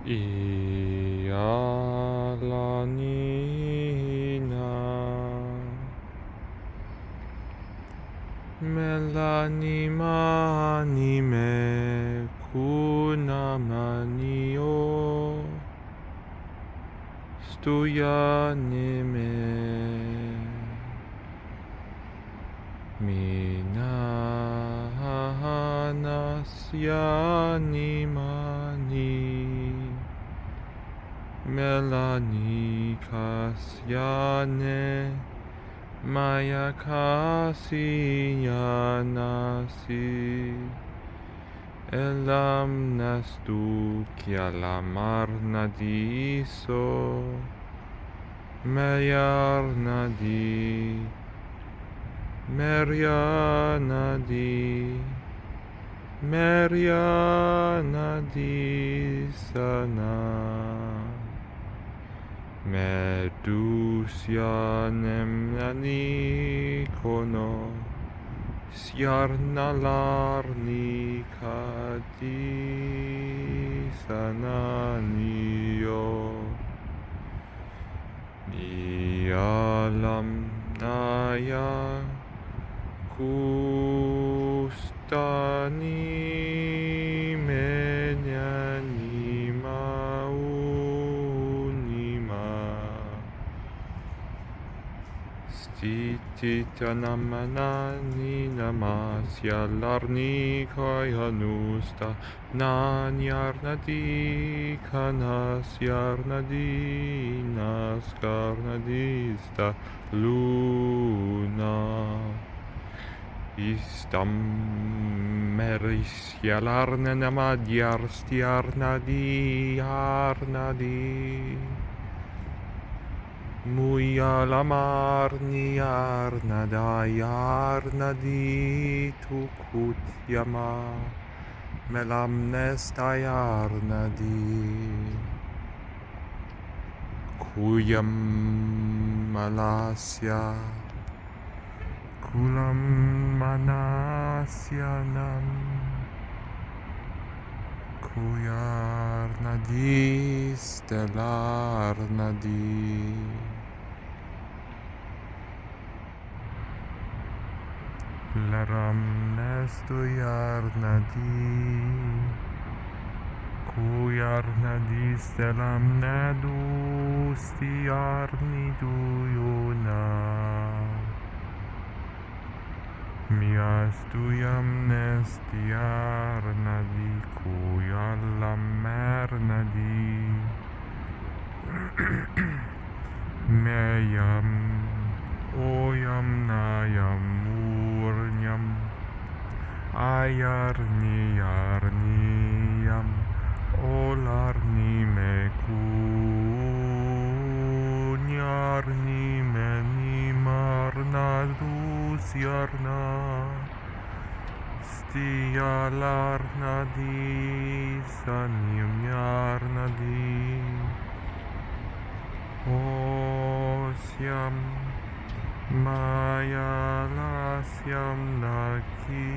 Ialanina Melanimani me kunamanio Stuyanime Minahanasyani Melanikasyane Mayakasiyanasi Elam nastu kialamarnadiso Meyarnadi Meryanadi Meryanadi sana Medusyanemnani kono Syarnalarni kadi sananiyo Niyalam naya kustani menyani maunima Stititanamanani namasyalarni kayanusta Nanyarnadi kanasyarnadi naskarnadista luna Istam merisyalarna namadyarstyarnadi arnadi Muyalamarni arnadayarnadi tukutyama Melamnestayarnadi Kuyam malasya Kulam manasyanam Kuyarnadi stellarnadi Laram nestuyarnadi Kuyarnadi stellam nadustiyarni duyona Miastuyam nestiyarnadi Kuyalammernadi Meyam Oyam nayam urnyam Ayarniyarniyam Olarni mekunyarni menimarnadusyarna Stiyalarnadi sanyamyarnadi Osyam Mayalasyam naki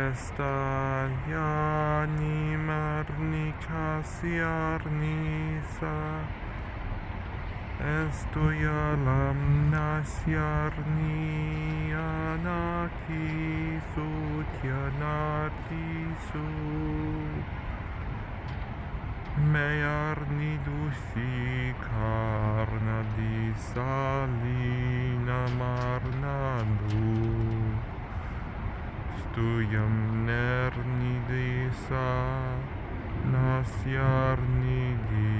Estalyani marnikasyarnisa Estoyalam nasyarni anaki sutyanarkisu Meyarni dusikarnadi salina marnadu Stuyam nerni desa nasyarni di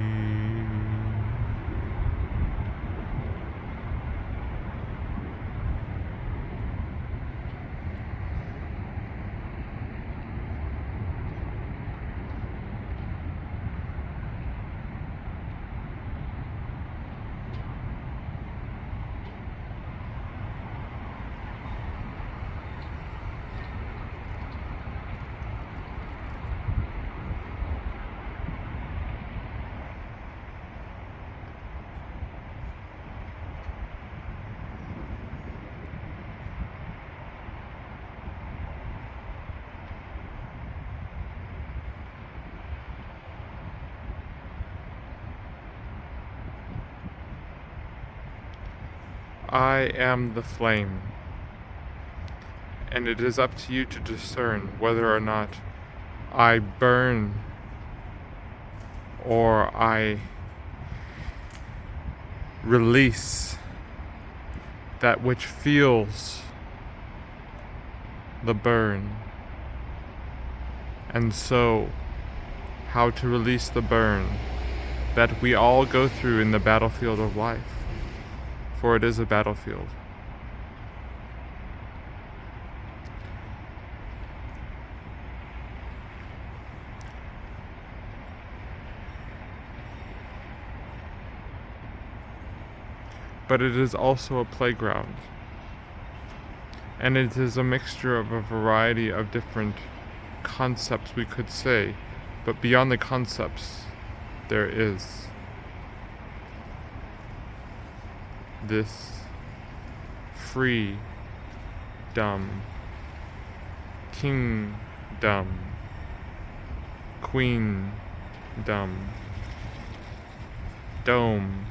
I am the flame, and it is up to you to discern whether or not I burn or I release that which feels the burn. And so, how to release the burn that we all go through in the battlefield of life, for it is a battlefield. But it is also a playground. And it is a mixture of a variety of different concepts, we could say. But beyond the concepts, there is this free, dumb, kingdom, queendom, dome,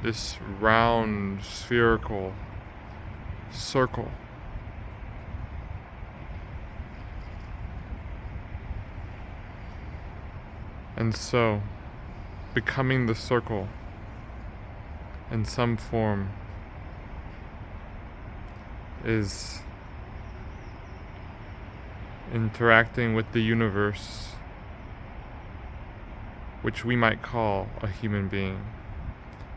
this round, spherical circle. And so, becoming the circle in some form is interacting with the universe, which we might call a human being.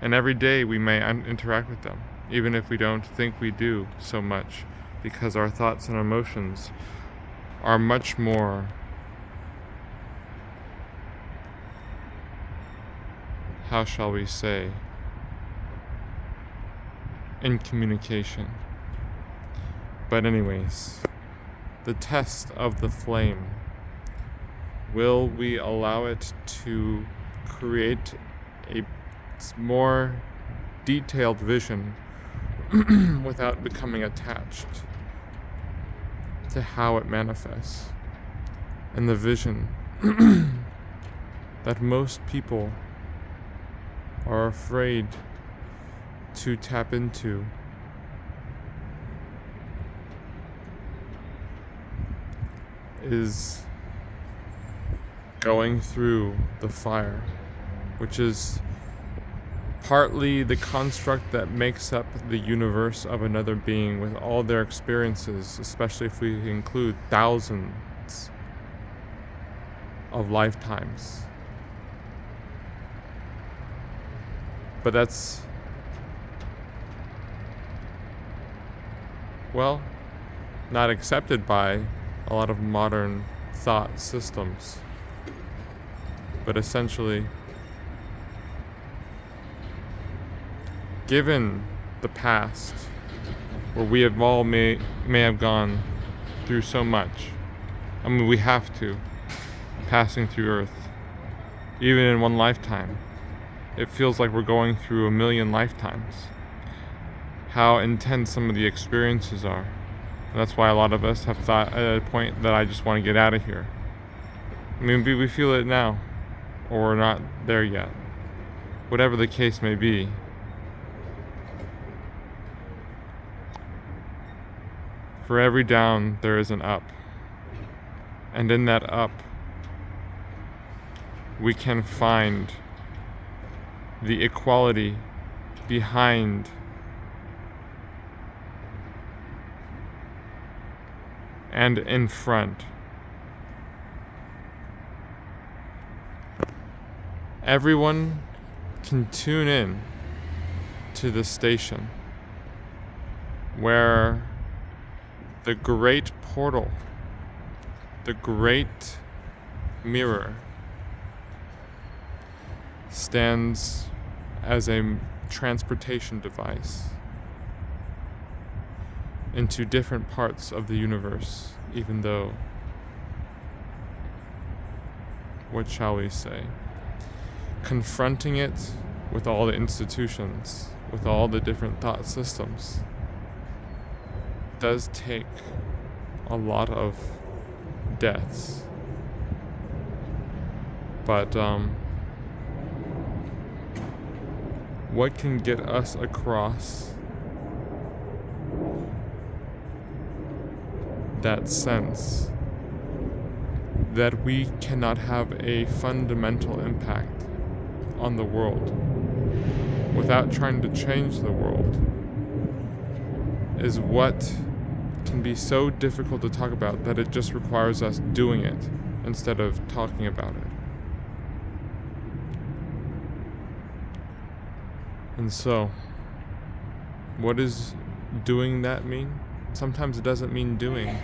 And every day we may interact with them, even if we don't think we do so much, because our thoughts and emotions are much more how shall we say, in communication. But anyways, the test of the flame. Will we allow it to create a more detailed vision without becoming attached to how it manifests? And the vision that most people are afraid to tap into is going through the fire, which is partly the construct that makes up the universe of another being with all their experiences, especially if we include thousands of lifetimes. But that's, well, not accepted by a lot of modern thought systems. But essentially, given the past, where we have all may have gone through so much, I mean, we have to, passing through Earth, even in one lifetime. It feels like we're going through a million lifetimes. How intense some of the experiences are. And that's why a lot of us have thought at a point that I just want to get out of here. I mean, we feel it now, or we're not there yet. Whatever the case may be. For every down, there is an up. And in that up, we can find the equality behind and in front. Everyone can tune in to the station where the great portal, the great mirror, stands as a transportation device into different parts of the universe, even though, what shall we say, confronting it with all the institutions, with all the different thought systems, does take a lot of deaths. But what can get us across that sense that we cannot have a fundamental impact on the world without trying to change the world is what can be so difficult to talk about that it just requires us doing it instead of talking about it. And so, what does doing that mean? Sometimes it doesn't mean doing,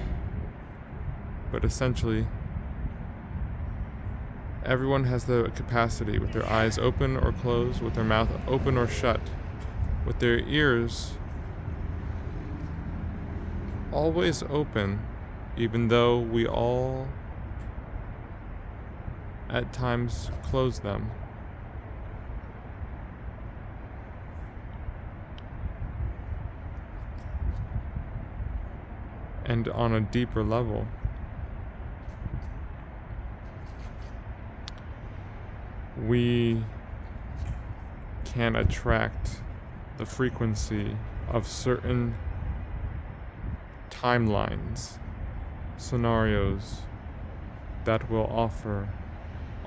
but essentially, everyone has the capacity, with their eyes open or closed, with their mouth open or shut, with their ears always open, even though we all at times close them. And on a deeper level, we can attract the frequency of certain timelines, scenarios that will offer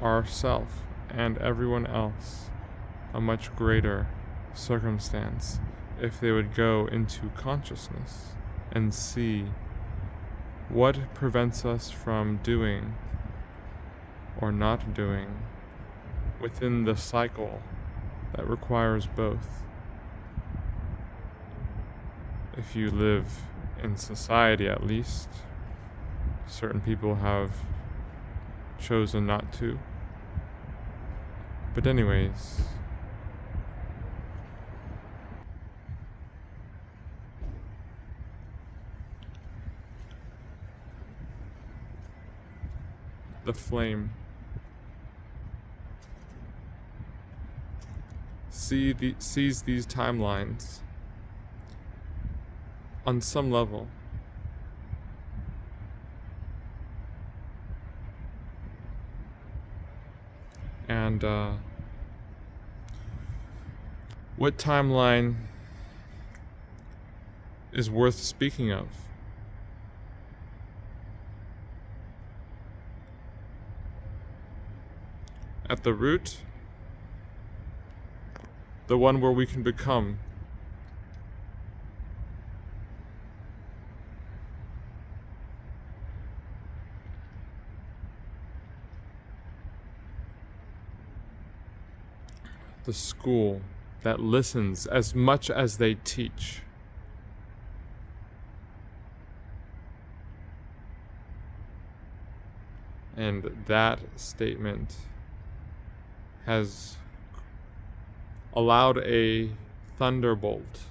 ourself and everyone else a much greater circumstance if they would go into consciousness and see what prevents us from doing or not doing within the cycle that requires both. If you live in society, at least, certain people have chosen not to. But anyways, the flame sees these timelines on some level. And what timeline is worth speaking of? At the root, the one where we can become the school that listens as much as they teach. And that statement has allowed a thunderbolt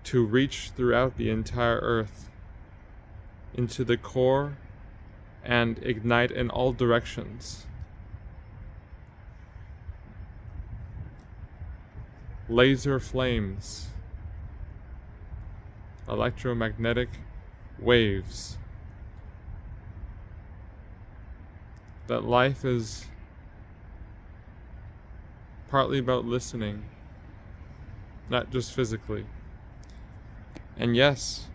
to reach throughout the entire earth into the core and ignite in all directions. Laser flames, electromagnetic waves, that life is partly about listening, not just physically. And yes,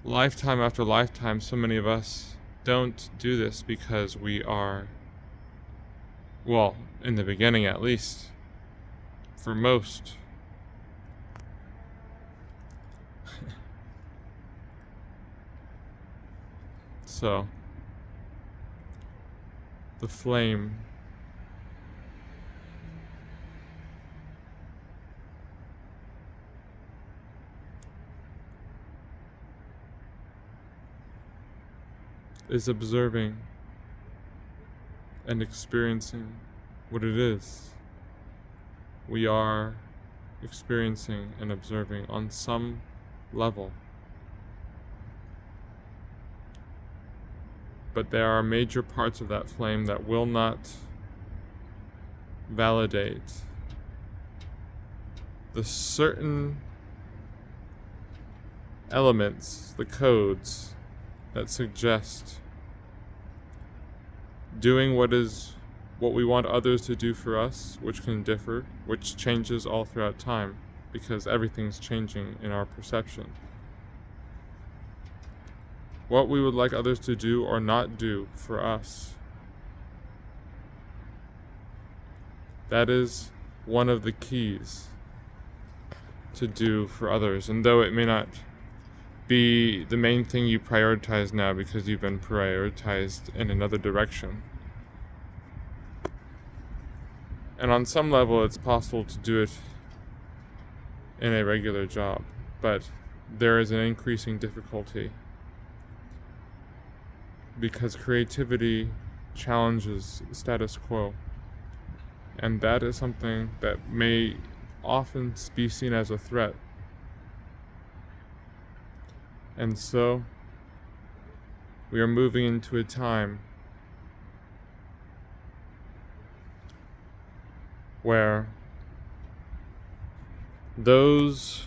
lifetime after lifetime, so many of us don't do this because we are, well, in the beginning at least, for most, so the flame is observing and experiencing what it is. We are experiencing and observing on some level. But there are major parts of that flame that will not validate the certain elements, the codes that suggest doing what is what we want others to do for us, which can differ, which changes all throughout time, because everything's changing in our perception. What we would like others to do or not do for us. That is one of the keys to do for others. And though it may not be the main thing you prioritize now because you've been prioritized in another direction, and on some level it's possible to do it in a regular job, but there is an increasing difficulty because creativity challenges status quo, and that is something that may often be seen as a threat. And so we are moving into a time where those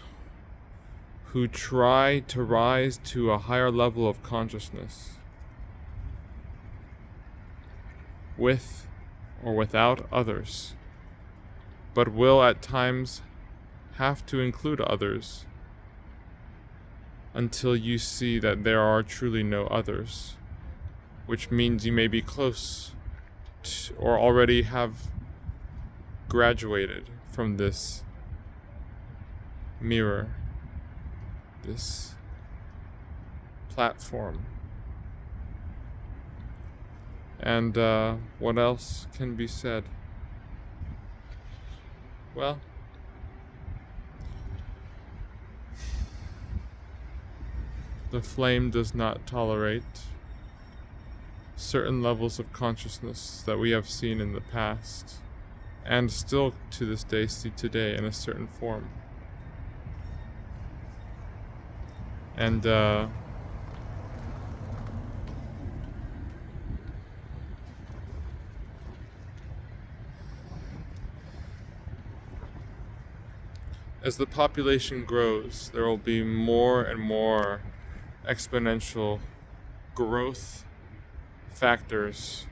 who try to rise to a higher level of consciousness, with or without others, but will at times have to include others until you see that there are truly no others, which means you may be close to, or already have graduated from this mirror, this platform. And what else can be said? Well, the flame does not tolerate certain levels of consciousness that we have seen in the past, and still to this day see today in a certain form. And as the population grows, there will be more and more exponential growth factors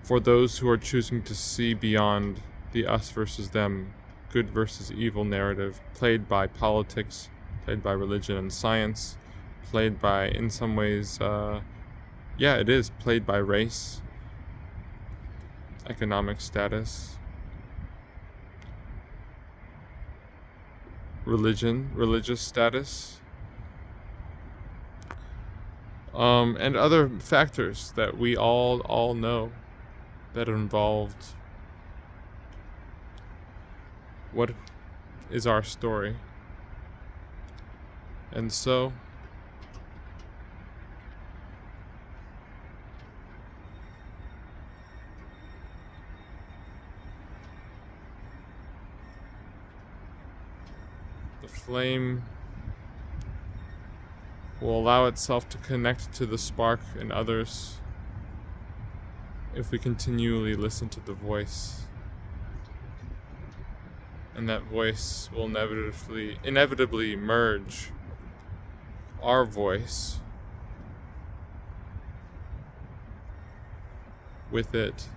for those who are choosing to see beyond the us versus them, good versus evil narrative played by politics, played by religion and science, played by, in some ways, it is played by race, economic status, religion, religious status, and other factors that we all know that are involved. What is our story? And so the flame will allow itself to connect to the spark in others if we continually listen to the voice. And that voice will inevitably merge our voice with it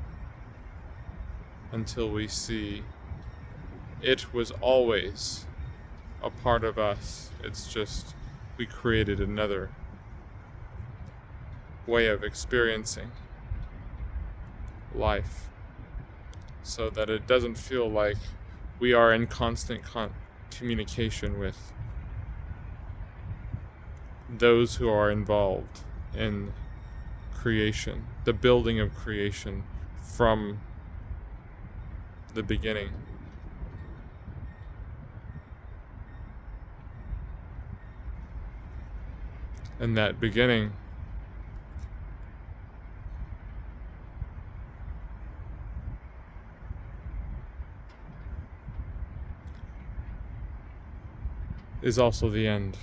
until we see it was always a part of us. It's just we created another way of experiencing life so that it doesn't feel like we are in constant communication with those who are involved in creation, the building of creation from the beginning. And that beginning is also the end.